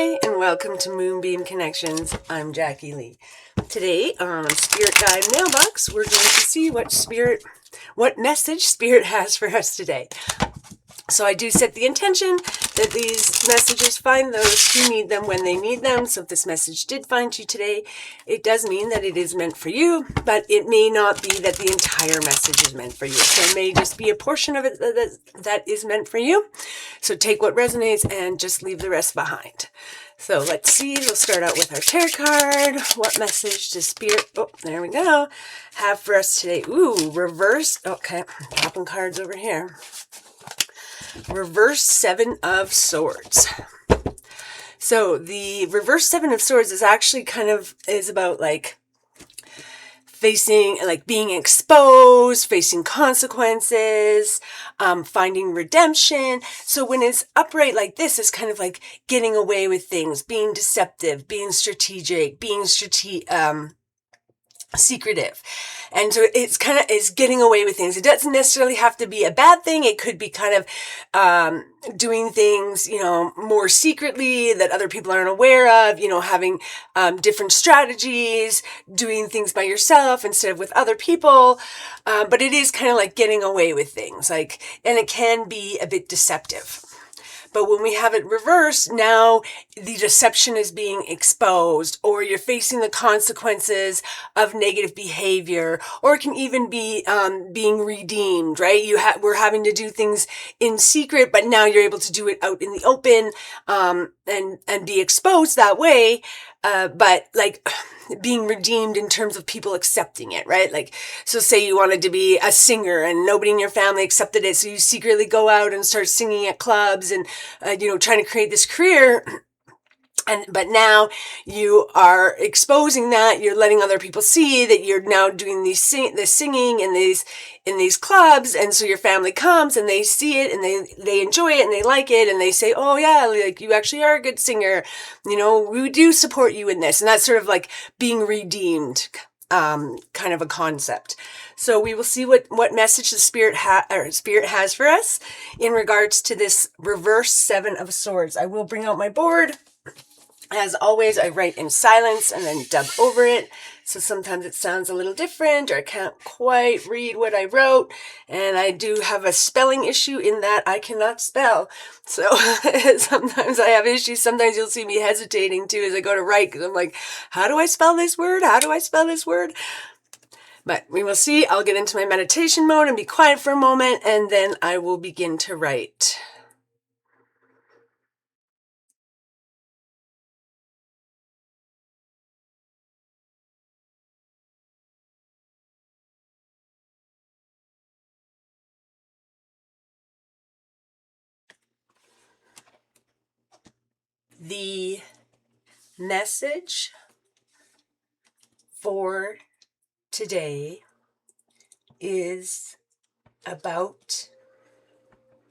Hi, and welcome to Moonbeam Connections. I'm Jackie Lee. Today on Spirit Guide Mailbox, we're going to see what message Spirit has for us today. So I do set the intention that these messages find those who need them when they need them. So if this message did find you today, it does mean that it is meant for you, but it may not be that the entire message is meant for you. So it may just be a portion of it that is meant for you. So take what resonates and just leave the rest behind. So let's see. We'll start out with our tarot card. What message does Spirit, there we go, have for us today? Ooh, reverse. Okay, dropping cards over here. Reverse Seven of Swords. So the reverse Seven of Swords is actually is about like facing, like being exposed, facing consequences, finding redemption. So when it's upright like this, it's kind of like getting away with things, being deceptive, being strategic, secretive. And so it's getting away with things. It doesn't necessarily have to be a bad thing. It could be kind of doing things, more secretly that other people aren't aware of, having different strategies, doing things by yourself instead of with other people. But it is kind of like getting away with things, and it can be a bit deceptive. But when we have it reversed, now the deception is being exposed, or you're facing the consequences of negative behavior, or it can even be being redeemed, right? We're having to do things in secret, but now you're able to do it out in the open and be exposed that way. But like being redeemed in terms of people accepting it, right? Like, so say you wanted to be a singer and nobody in your family accepted it. So you secretly go out and start singing at clubs and, trying to create this career. But now you are exposing that. You're letting other people see that you're now doing this singing in these clubs, and so your family comes and they see it and they enjoy it and they like it and they say, "Oh yeah, like you actually are a good singer. We do support you in this," and that's sort of like being redeemed, kind of a concept. So we will see what message the Spirit has for us in regards to this reverse Seven of Swords. I will bring out my board. As always, I write in silence and then dub over it. So sometimes it sounds a little different, or I can't quite read what I wrote. And I do have a spelling issue in that I cannot spell. So sometimes I have issues. Sometimes you'll see me hesitating too as I go to write, because I'm like, how do I spell this word? How do I spell this word? But we will see. I'll get into my meditation mode and be quiet for a moment, and then I will begin to write. The message for today is about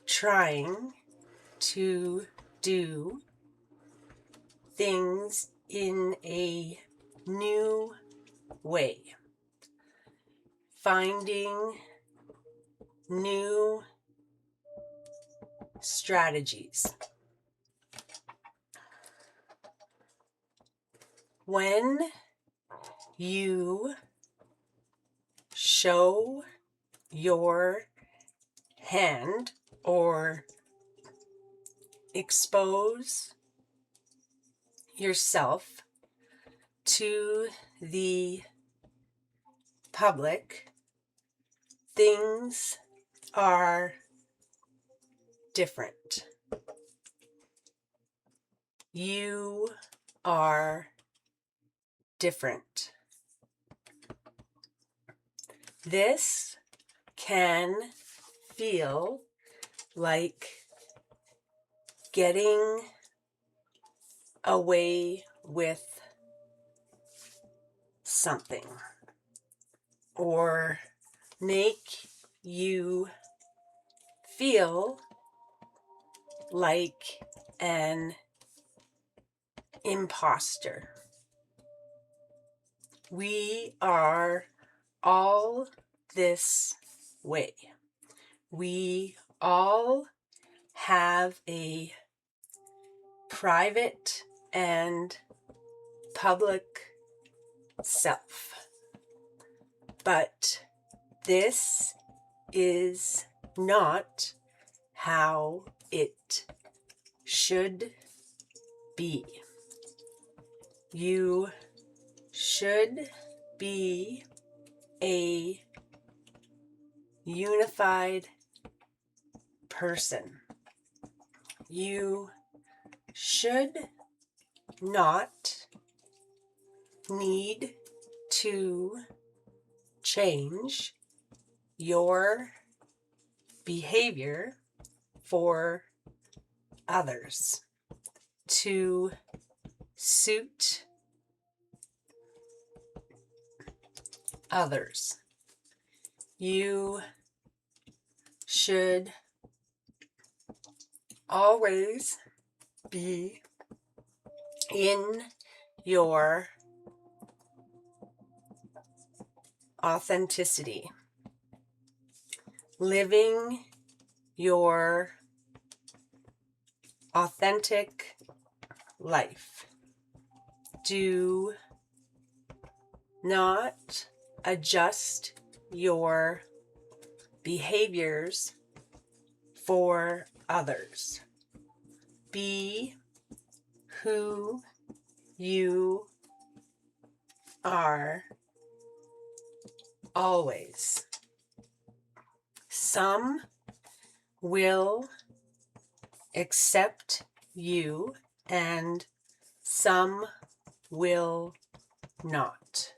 trying to do things in a new way, finding new strategies. When you show your hand or expose yourself to the public, things are different. You are different. This can feel like getting away with something, or make you feel like an imposter. We are all this way. We all have a private and public self. But this is not how it should be. You should be a unified person. You should not need to change your behavior for others to suit others. You should always be in your authenticity, living your authentic life. Do not adjust your behaviors for others. Be who you are always. Some will accept you and some will not.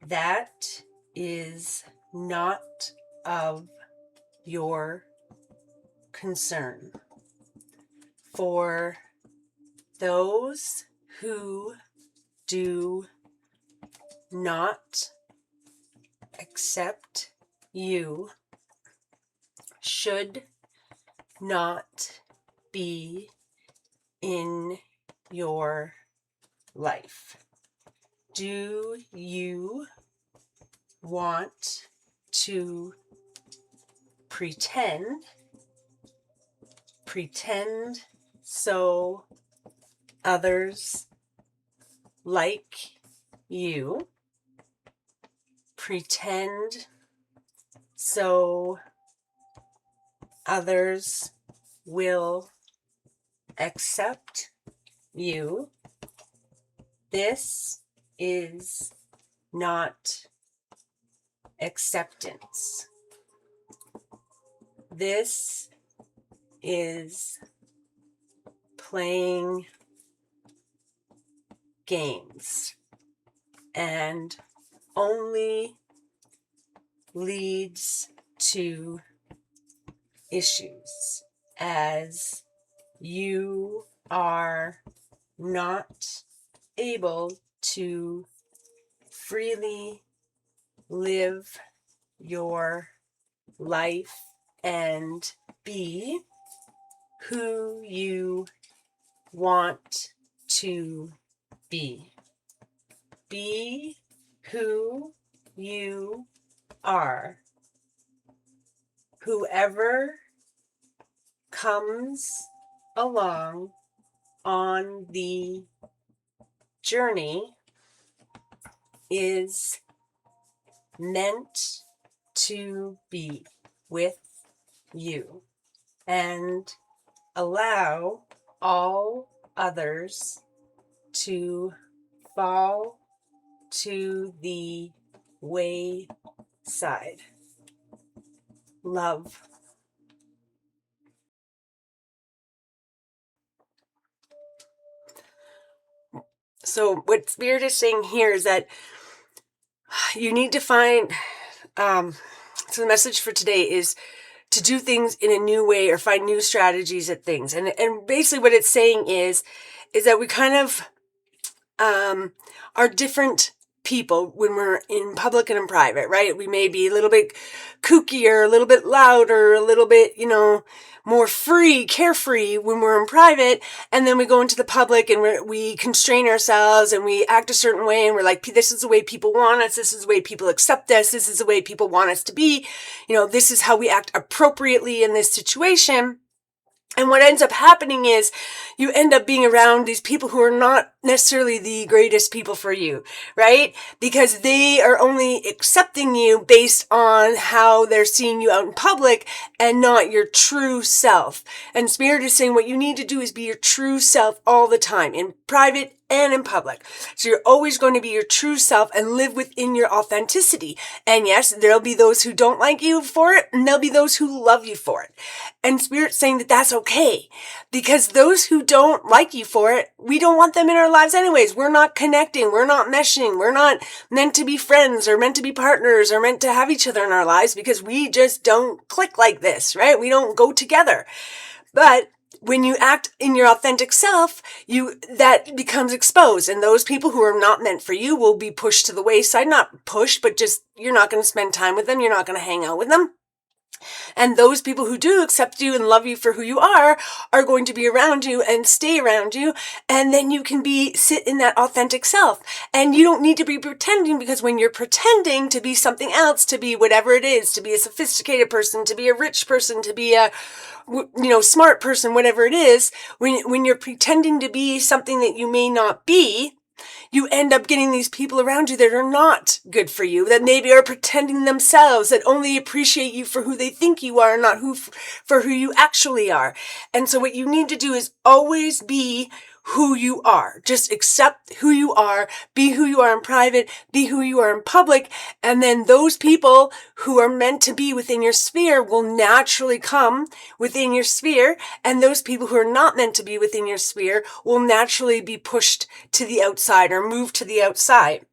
That is not of your concern. For those who do not accept you should not be in your life. Do you want to pretend so others like you? Pretend so others will accept you. This is not acceptance. This is playing games and only leads to issues as you are not able to freely live your life and be who you want to be. Be who you are. Whoever comes along on the journey is meant to be with you, and allow all others to fall to the wayside. Love. So what Spirit is saying here is that you need to find, so the message for today is to do things in a new way or find new strategies at things. And basically what it's saying is that we kind of are different people when we're in public and in private, right? We may be a little bit kookier, a little bit louder, a little bit, more free, carefree when we're in private. And then we go into the public and we constrain ourselves and we act a certain way. And we're like, this is the way people want us. This is the way people accept us. This is the way people want us to be. This is how we act appropriately in this situation. And what ends up happening is you end up being around these people who are not necessarily the greatest people for you, right? Because they are only accepting you based on how they're seeing you out in public and not your true self. And Spirit is saying what you need to do is be your true self all the time, in private and in public. So you're always going to be your true self and live within your authenticity. And yes, there'll be those who don't like you for it, and there'll be those who love you for it. And Spirit's saying that that's okay, because those who don't like you for it, we don't want them in our lives anyways. We're not connecting. We're not meshing. We're not meant to be friends or meant to be partners or meant to have each other in our lives, because we just don't click like this, right? We don't go together. But when you act in your authentic self, that becomes exposed, and those people who are not meant for you will be pushed to the wayside. Not pushed, but just, you're not going to spend time with them. You're not going to hang out with them. And those people who do accept you and love you for who you are going to be around you and stay around you. And then you can sit in that authentic self. And you don't need to be pretending, because when you're pretending to be something else, to be whatever it is, to be a sophisticated person, to be a rich person, to be a, smart person, whatever it is, when you're pretending to be something that you may not be, you end up getting these people around you that are not good for you, that maybe are pretending themselves, that only appreciate you for who they think you are, not for who you actually are. And so what you need to do is always be who you are. Just accept who you are, be who you are in private, be who you are in public, and then those people who are meant to be within your sphere will naturally come within your sphere, and those people who are not meant to be within your sphere will naturally be pushed to the outside or moved to the outside.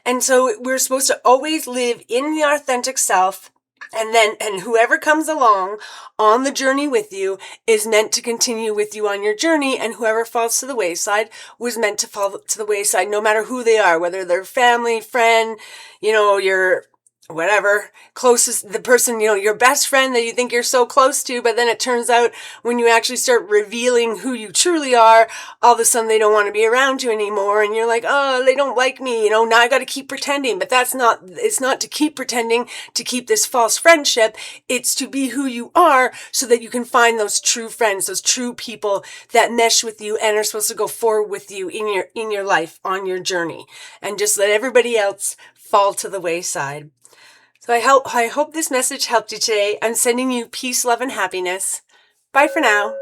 And so we're supposed to always live in the authentic self. And whoever comes along on the journey with you is meant to continue with you on your journey. And whoever falls to the wayside was meant to fall to the wayside, no matter who they are, whether they're family, friend, your whatever, closest, the person, your best friend that you think you're so close to, but then it turns out when you actually start revealing who you truly are, all of a sudden they don't want to be around you anymore. And you're like, oh, they don't like me. Now I got to keep pretending, but it's not to keep pretending to keep this false friendship. It's to be who you are so that you can find those true friends, those true people that mesh with you and are supposed to go forward with you in your life, on your journey, and just let everybody else fall to the wayside. So I hope this message helped you today. I'm sending you peace, love, and happiness. Bye for now.